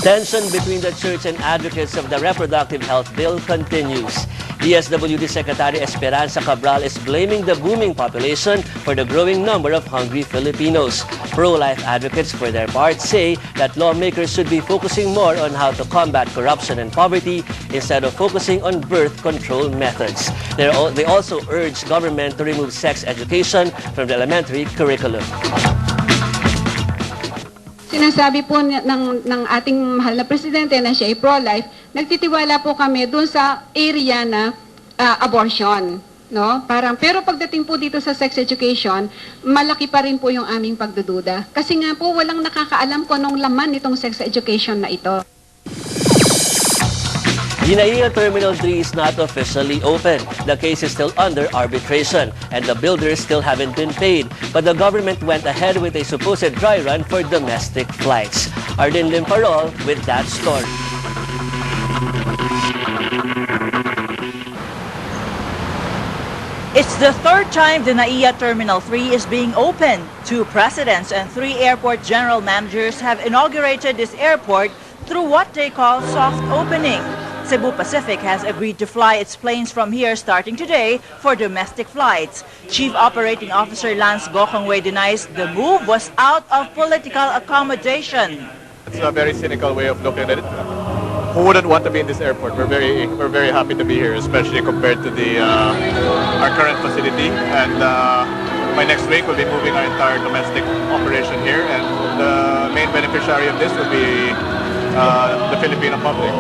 Tension between the church and advocates of the reproductive health bill continues. DSWD Secretary Esperanza Cabral is blaming the booming population for the growing number of hungry Filipinos. Pro-life advocates, for their part, say that lawmakers should be focusing more on how to combat corruption and poverty instead of focusing on birth control methods. They also urge government to remove sex education from the elementary curriculum. Sinasabi po ng ating mahal na presidente na siya ay pro-life, nagtitiwala po kami dun sa area na abortion. No? Pero pagdating po dito sa sex education, malaki pa rin po yung aming pagdududa. Kasi nga po walang nakakaalam kung anong laman nitong sex education na ito. Ginaiya Terminal 3 is not officially open. The case is still under arbitration and the builders still haven't been paid. But the government went ahead with a supposed dry run for domestic flights. Arden Limparol with that story. It's the third time the NAIA Terminal 3 is being opened. 2 presidents and 3 airport general managers have inaugurated this airport through what they call soft opening. Cebu Pacific has agreed to fly its planes from here starting today for domestic flights. Chief Operating Officer Lance Gokongwei denies the move was out of political accommodation. It's a very cynical way of looking at it. Who wouldn't want to be in this airport? We're very happy to be here, especially compared to our current facility. And by next week, we'll be moving our entire domestic operation here, and the main beneficiary of this will be the Filipino public.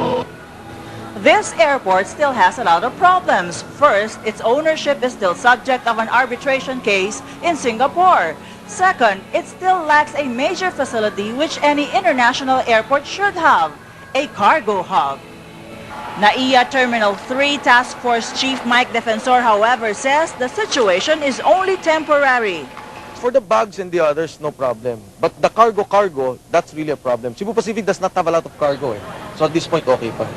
This airport still has a lot of problems. First, its ownership is still subject of an arbitration case in Singapore. Second, it still lacks a major facility which any international airport should have, a cargo hub. NAIA Terminal 3 Task Force Chief Mike Defensor, however, says the situation is only temporary. For the bags and the others, no problem. But the cargo, that's really a problem. Cebu Pacific does not have a lot of cargo. So at this point, okay pa.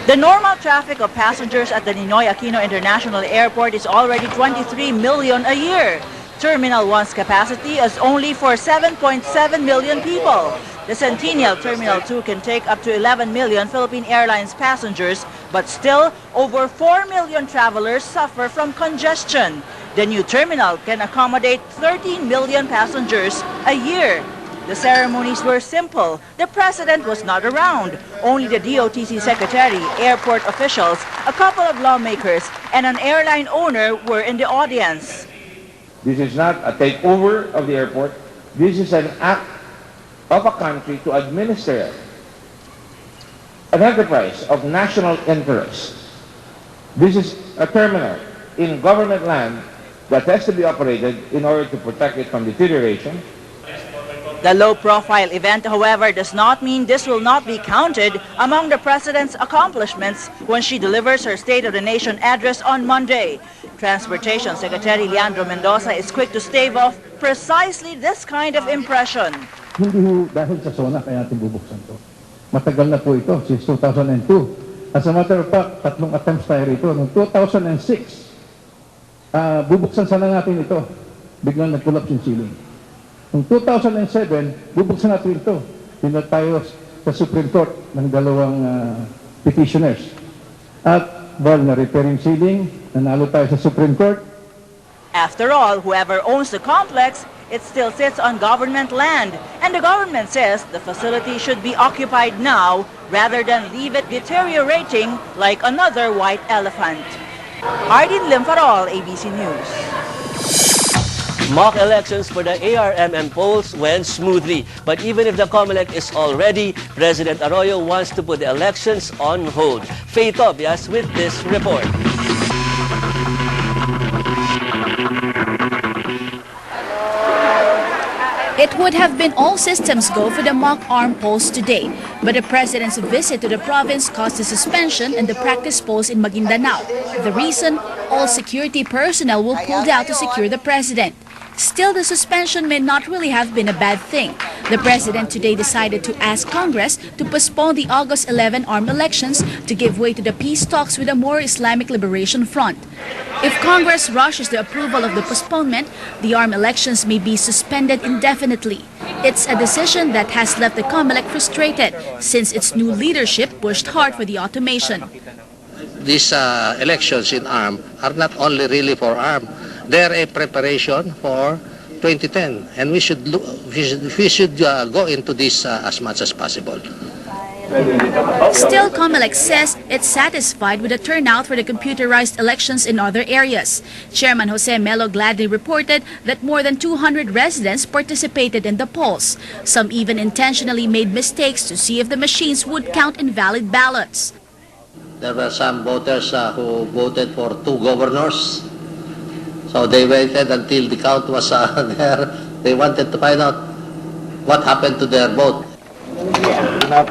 The normal traffic of passengers at the Ninoy Aquino International Airport is already 23 million a year. Terminal 1's capacity is only for 7.7 million people. The Centennial Terminal 2 can take up to 11 million Philippine Airlines passengers, but still, over 4 million travelers suffer from congestion. The new terminal can accommodate 13 million passengers a year. The ceremonies were simple. The president was not around. Only the DOTC secretary, airport officials, a couple of lawmakers, and an airline owner were in the audience. This is not a takeover of the airport. This is an act of a country to administer an enterprise of national interest. This is a terminal in government land that has to be operated in order to protect it from deterioration. The low-profile event, however, does not mean this will not be counted among the president's accomplishments when she delivers her State of the Nation address on Monday. Transportation Secretary Leandro Mendoza is quick to stave off precisely this kind of impression. Hindi ho dahil sa SONA kaya natin bubuksan to. Matagal na po ito, since 2002. As a matter of fact, 3 attempts tayo rito. Noong 2006, bubuksan sana natin ito. Biglang nag-collapse yung ceiling. Noong 2007, bubuksan natin ito. Pinat tayo sa Supreme Court ng 2 petitioners. At, na-repair yung ceiling, nanalo tayo sa Supreme Court. After all, whoever owns the complex, it still sits on government land. And the government says the facility should be occupied now rather than leave it deteriorating like another white elephant. Ardin Limfarol, ABC News. Mock elections for the ARMM polls went smoothly. But even if the COMELEC is all ready, President Arroyo wants to put the elections on hold. Faye Tobias with this report. It would have been all systems go for the mock arm polls today, but the president's visit to the province caused a suspension in the practice polls in Maguindanao. The reason, all security personnel were pulled out to secure the president. Still, the suspension may not really have been a bad thing. The president today decided to ask Congress to postpone the August 11 ARM elections to give way to the peace talks with the more Islamic Liberation Front. If Congress rushes the approval of the postponement, the ARM elections may be suspended indefinitely. It's a decision that has left the COMELEC frustrated since its new leadership pushed hard for the automation. These elections in ARM are not only really for ARM, they're a preparation for 2010, and we should go into this as much as possible. Still, COMELEC says it's satisfied with the turnout for the computerized elections in other areas. Chairman Jose Melo gladly reported that more than 200 residents participated in the polls. Some even intentionally made mistakes to see if the machines would count invalid ballots. There were some voters who voted for 2 governors. So they waited until the count was there. They wanted to find out what happened to their vote.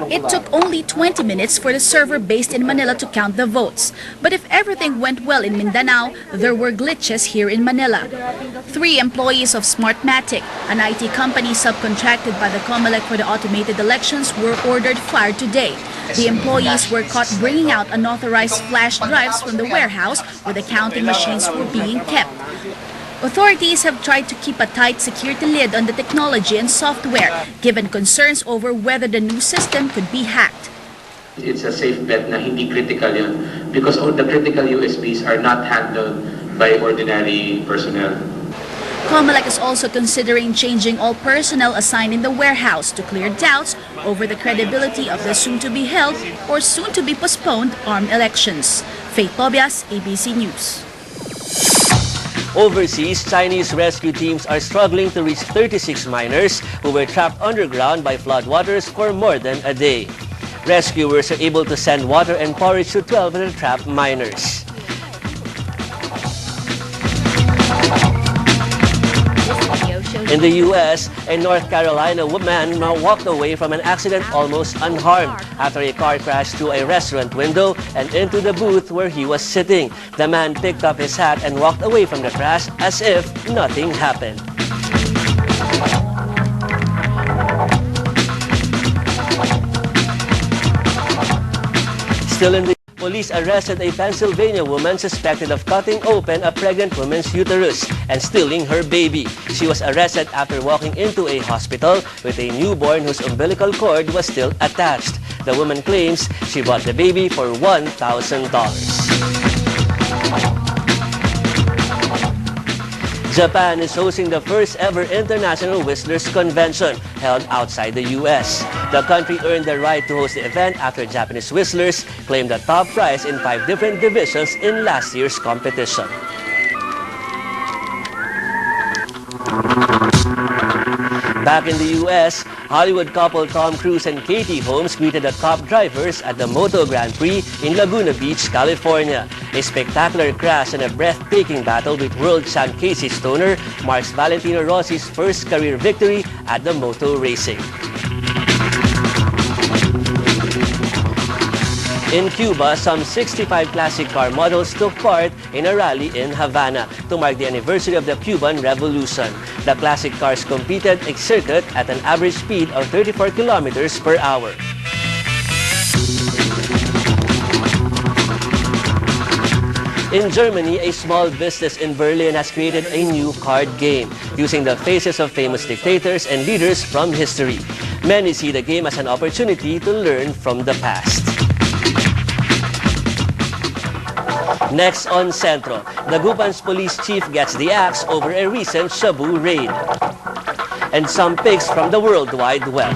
It took only 20 minutes for the server based in Manila to count the votes. But if everything went well in Mindanao, there were glitches here in Manila. 3 employees of Smartmatic, an IT company subcontracted by the COMELEC for the automated elections, were ordered fired today. The employees were caught bringing out unauthorized flash drives from the warehouse where the counting machines were being kept. Authorities have tried to keep a tight security lid on the technology and software, given concerns over whether the new system could be hacked. It's a safe bet na hindi critical yun because all the critical USBs are not handled by ordinary personnel. COMELEC is also considering changing all personnel assigned in the warehouse to clear doubts over the credibility of the soon-to-be held or soon-to-be postponed ARM elections. Faith Tobias, ABC News. Overseas, Chinese rescue teams are struggling to reach 36 miners who were trapped underground by floodwaters for more than a day. Rescuers are able to send water and porridge to 12 of the trapped miners. In the U.S., a North Carolina man now walked away from an accident almost unharmed after a car crashed through a restaurant window and into the booth where he was sitting. The man picked up his hat and walked away from the crash as if nothing happened. Still in the police arrested a Pennsylvania woman suspected of cutting open a pregnant woman's uterus and stealing her baby. She was arrested after walking into a hospital with a newborn whose umbilical cord was still attached. The woman claims she bought the baby for $1,000. Japan is hosting the first ever International Whistlers Convention held outside the U.S. The country earned the right to host the event after Japanese whistlers claimed the top prize in 5 different divisions in last year's competition. Back in the U.S., Hollywood couple Tom Cruise and Katie Holmes greeted the top drivers at the Moto Grand Prix in Laguna Beach, California. A spectacular crash and a breathtaking battle with world champ Casey Stoner marks Valentino Rossi's first career victory at the moto racing. In Cuba, some 65 classic car models took part in a rally in Havana to mark the anniversary of the Cuban Revolution. The classic cars competed a circuit at an average speed of 34 kilometers per hour. In Germany, a small business in Berlin has created a new card game using the faces of famous dictators and leaders from history. Many see the game as an opportunity to learn from the past. Next on Sentro, Dagupan's police chief gets the axe over a recent Shabu raid. And some pics from the World Wide Web.